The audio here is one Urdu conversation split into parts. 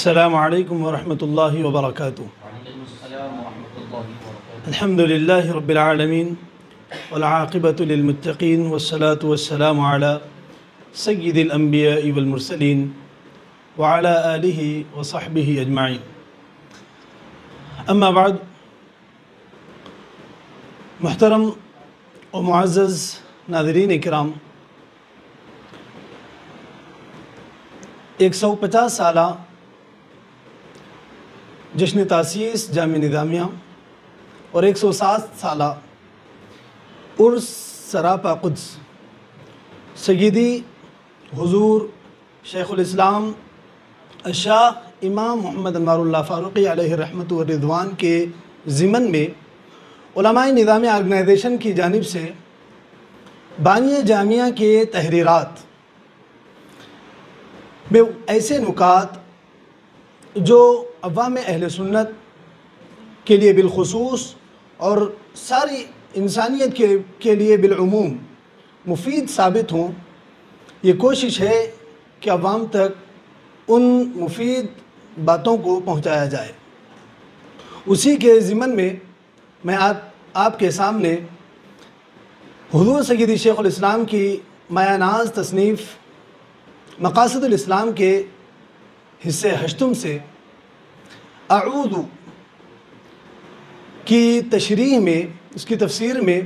السلام علیکم ورحمۃ اللہ وبرکاتہ۔ الحمد للہ رب العالمین والعاقبۃ للمتقین والصلاة والسلام علی سید الانبیاء والمرسلین وعلی آلہ وصحبہ اجمعین۔ اما بعد، محترم و معزز ناظرین کرام، 150 سالہ جشن تاسیس جامعہ نظامیہ اور 107 سالہ عرس سراپا قدس سیدی حضور شیخ الاسلام الشاہ امام محمد انوار اللہ فاروقی علیہ رحمت و رضوان کے ضمن میں علماء نظامیہ آرگنائزیشن کی جانب سے بانی جامعہ کے تحریرات میں ایسے نکات جو عوام اہل سنت کے لیے بالخصوص اور ساری انسانیت کے لیے بالعموم مفید ثابت ہوں، یہ کوشش ہے کہ عوام تک ان مفید باتوں کو پہنچایا جائے۔ اسی کے ضمن میں آپ کے سامنے حضور سیدی شیخ الاسلام کی مایہ ناز تصنیف مقاصد الاسلام کے حصے 8 سے اعوذ کی تشریح میں، اس کی تفسیر میں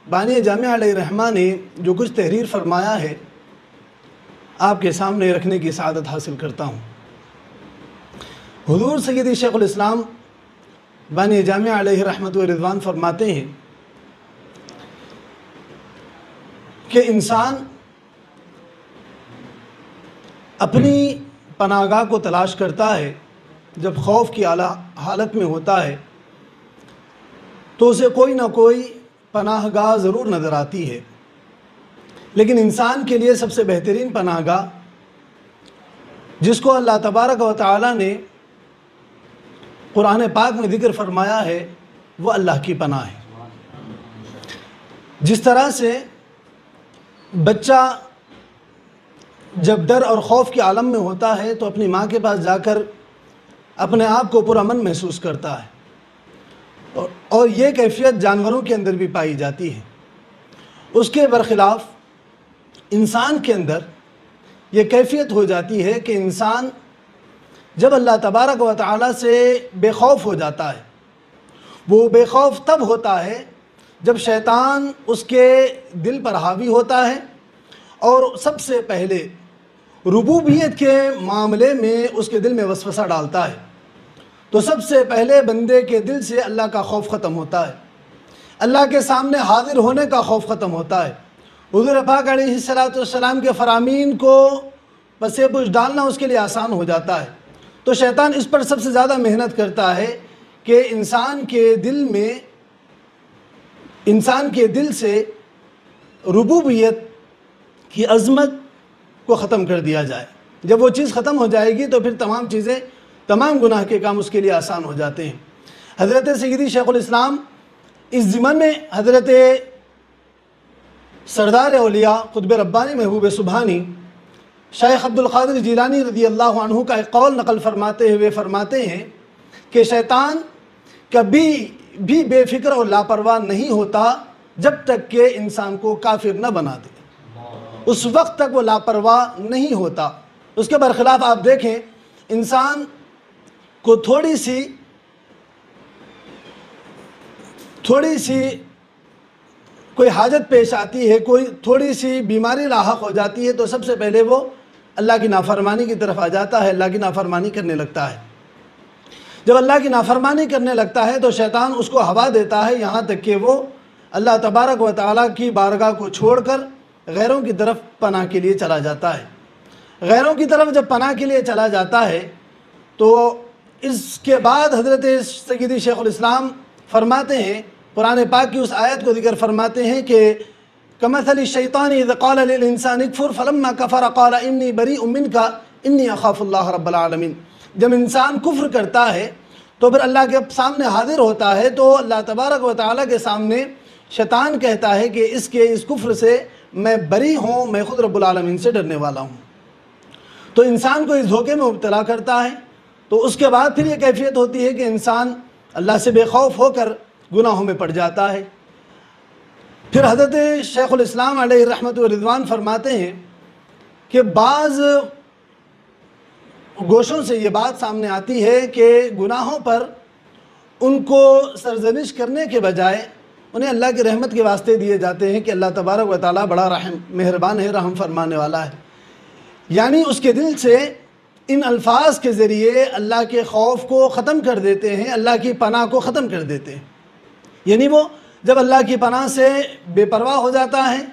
بانی جامعہ علیہ رحمہ نے جو کچھ تحریر فرمایا ہے آپ کے سامنے رکھنے کی سعادت حاصل کرتا ہوں۔ حضور سیدی شیخ الاسلام بانی جامعہ علیہ رحمت و رضوان فرماتے ہیں کہ انسان اپنی پناہ گاہ کو تلاش کرتا ہے جب خوف کی حالت میں ہوتا ہے تو اسے کوئی نہ کوئی پناہ گاہ ضرور نظر آتی ہے، لیکن انسان کے لیے سب سے بہترین پناہ گاہ جس کو اللہ تبارک و تعالی نے قرآن پاک میں ذکر فرمایا ہے وہ اللہ کی پناہ ہے۔ جس طرح سے بچہ جب ڈر اور خوف کے عالم میں ہوتا ہے تو اپنی ماں کے پاس جا کر اپنے آپ کو پرامن محسوس کرتا ہے، اور یہ کیفیت جانوروں کے اندر بھی پائی جاتی ہے۔ اس کے برخلاف انسان کے اندر یہ کیفیت ہو جاتی ہے کہ انسان جب اللہ تبارک و تعالی سے بے خوف ہو جاتا ہے، وہ بے خوف تب ہوتا ہے جب شیطان اس کے دل پر حاوی ہوتا ہے اور سب سے پہلے ربوبیت کے معاملے میں اس کے دل میں وسوسہ ڈالتا ہے، تو سب سے پہلے بندے کے دل سے اللہ کا خوف ختم ہوتا ہے، اللہ کے سامنے حاضر ہونے کا خوف ختم ہوتا ہے۔ حضور پاک علیہ السلام کے فرامین کو پس پش ڈالنا اس کے لیے آسان ہو جاتا ہے، تو شیطان اس پر سب سے زیادہ محنت کرتا ہے کہ انسان کے دل سے ربوبیت کی عظمت کو ختم کر دیا جائے۔ جب وہ چیز ختم ہو جائے گی تو پھر تمام گناہ کے کام اس کے لیے آسان ہو جاتے ہیں۔ حضرت سیدی شیخ الاسلام اس ضمن میں حضرت سردار اولیاء قطب ربانی محبوب سبحانی شیخ عبد القادر جیلانی رضی اللہ عنہ کا ایک قول نقل فرماتے ہوئے فرماتے ہیں کہ شیطان کبھی بھی بے فکر اور لاپرواہ نہیں ہوتا جب تک کہ انسان کو کافر نہ بنا دے، اس وقت تک وہ لاپرواہ نہیں ہوتا۔ اس کے برخلاف آپ دیکھیں، انسان کو تھوڑی سی کوئی حاجت پیش آتی ہے، کوئی تھوڑی سی بیماری لاحق ہو جاتی ہے تو سب سے پہلے وہ اللہ کی نافرمانی کی طرف آ جاتا ہے، اللہ کی نافرمانی کرنے لگتا ہے۔ جب اللہ کی نافرمانی کرنے لگتا ہے تو شیطان اس کو ہوا دیتا ہے یہاں تک کہ وہ اللہ تبارک و تعالیٰ کی بارگاہ کو چھوڑ کر غیروں کی طرف پناہ کے لیے چلا جاتا ہے۔ غیروں کی طرف جب پناہ کے لیے چلا جاتا ہے تو اس کے بعد حضرت سیدی شیخ الاسلام فرماتے ہیں، قرآن پاک کی اس آیت کو ذکر فرماتے ہیں کہ کمثل الشیطان اذ قال للانسان اکفر فلما کفر قال انی بریء منک انی اخاف اللہ رب العالمین۔ جب انسان کفر کرتا ہے تو پھر اللہ کے سامنے حاضر ہوتا ہے تو اللہ تبارک و تعالیٰ کے سامنے شیطان کہتا ہے کہ اس کفر سے میں بری ہوں، میں خود رب العالمین سے ڈرنے والا ہوں۔ تو انسان کو اس دھوکے میں مبتلا کرتا ہے تو اس کے بعد پھر یہ کیفیت ہوتی ہے کہ انسان اللہ سے بے خوف ہو کر گناہوں میں پڑ جاتا ہے۔ پھر حضرت شیخ الاسلام علیہ رحمت و رضوان فرماتے ہیں کہ بعض گوشوں سے یہ بات سامنے آتی ہے کہ گناہوں پر ان کو سرزنش کرنے کے بجائے انہیں اللہ کی رحمت کے واسطے دیے جاتے ہیں کہ اللہ تبارک و تعالیٰ بڑا مہربان ہے، رحم فرمانے والا ہے، یعنی اس کے دل سے ان الفاظ کے ذریعے اللہ کے خوف کو ختم کر دیتے ہیں، اللہ کی پناہ کو ختم کر دیتے ہیں۔ یعنی وہ جب اللہ کی پناہ سے بے پرواہ ہو جاتا ہے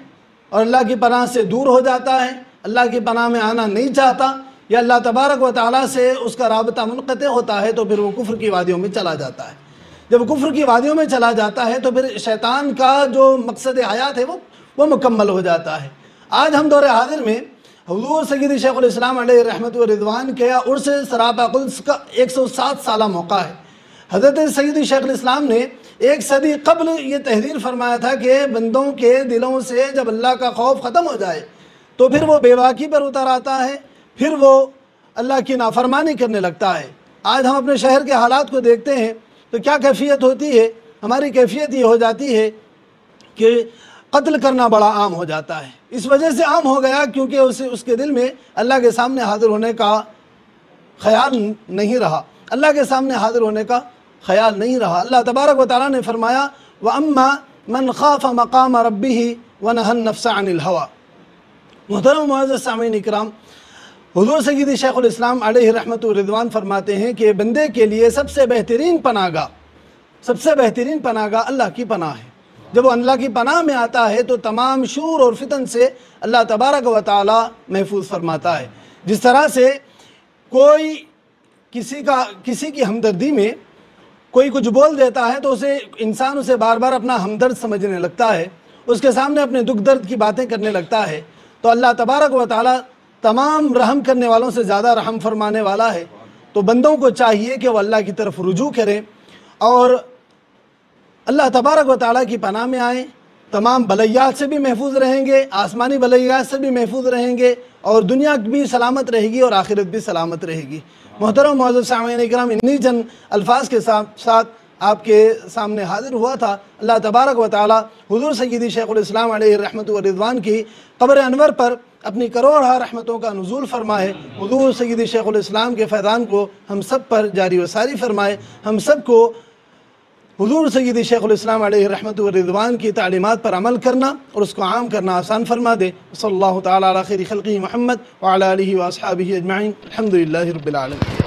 اور اللہ کی پناہ سے دور ہو جاتا ہے، اللہ کی پناہ میں آنا نہیں چاہتا، یا اللہ تبارک و تعالیٰ سے اس کا رابطہ منقطع ہوتا ہے، تو پھر وہ کفر کی وادیوں میں چلا جاتا ہے۔ جب کفر کی وادیوں میں چلا جاتا ہے تو پھر شیطان کا جو مقصد حیات ہے وہ مکمل ہو جاتا ہے۔ آج ہم دور حاضر میں حضور سیدی شیخ الاسلام علیہ رحمت و رضوان کے عرس سراپا قدس کا 107 سالہ موقع ہے۔ حضرت سیدی شیخ الاسلام نے 1 صدی قبل یہ تحریر فرمایا تھا کہ بندوں کے دلوں سے جب اللہ کا خوف ختم ہو جائے تو پھر وہ بے باکی پر اتر آتا ہے، پھر وہ اللہ کی نافرمانی کرنے لگتا ہے۔ آج ہم اپنے شہر کے حالات کو دیکھتے ہیں تو کیا کیفیت ہوتی ہے؟ ہماری کیفیت یہ ہو جاتی ہے کہ قتل کرنا بڑا عام ہو جاتا ہے۔ اس وجہ سے عام ہو گیا کیونکہ اس کے دل میں اللہ کے سامنے حاضر ہونے کا خیال نہیں رہا، اللہ کے سامنے حاضر ہونے کا خیال نہیں رہا۔ اللہ تبارک و تعالیٰ نے فرمایا وَأَمَّا مَنْ خَافَ مَقَامَ رَبِّهِ وَنَهَى النَّفْسَ عَنِ الْهَوَىٰ۔ محترم معزز سامعین اکرام، حضور سیدی شیخ الاسلام علیہ رحمت و رضوان فرماتے ہیں کہ بندے کے لیے سب سے بہترین پناہ گاہ اللہ کی پناہ ہے۔ جب وہ اللہ کی پناہ میں آتا ہے تو تمام شور اور فتن سے اللہ تبارک و تعالی محفوظ فرماتا ہے۔ جس طرح سے کوئی کسی کی ہمدردی میں کوئی کچھ بول دیتا ہے تو انسان اسے بار بار اپنا ہمدرد سمجھنے لگتا ہے، اس کے سامنے اپنے دکھ درد کی باتیں کرنے لگتا ہے، تو اللہ تبارک و تعالی تمام رحم کرنے والوں سے زیادہ رحم فرمانے والا ہے۔ تو بندوں کو چاہیے کہ وہ اللہ کی طرف رجوع کریں اور اللہ تبارک و تعالیٰ کی پناہ میں آئیں، تمام بلیات سے بھی محفوظ رہیں گے، آسمانی بلیات سے بھی محفوظ رہیں گے، اور دنیا بھی سلامت رہے گی اور آخرت بھی سلامت رہے گی۔ محترم معزز سامعین اکرام، انہی چند الفاظ کے ساتھ آپ کے سامنے حاضر ہوا تھا۔ اللہ تبارک و تعالیٰ حضور سیدی شیخ الاسلام علیہ رحمت و رضوان کی قبر انور پر اپنی کروڑہ رحمتوں کا نزول فرمائے، حضور سیدی شیخ الاسلام کے فیضان کو ہم سب پر جاری و ساری فرمائے، ہم سب کو حضور سیدی شیخ الاسلام علیہ رحمت و رضوان کی تعلیمات پر عمل کرنا اور اس کو عام کرنا آسان فرما دے۔ صلی اللہ تعالیٰ علی خیر خلقہ محمد وعلی آلہ واصحابہ اجمعین، الحمدللہ رب العالمین۔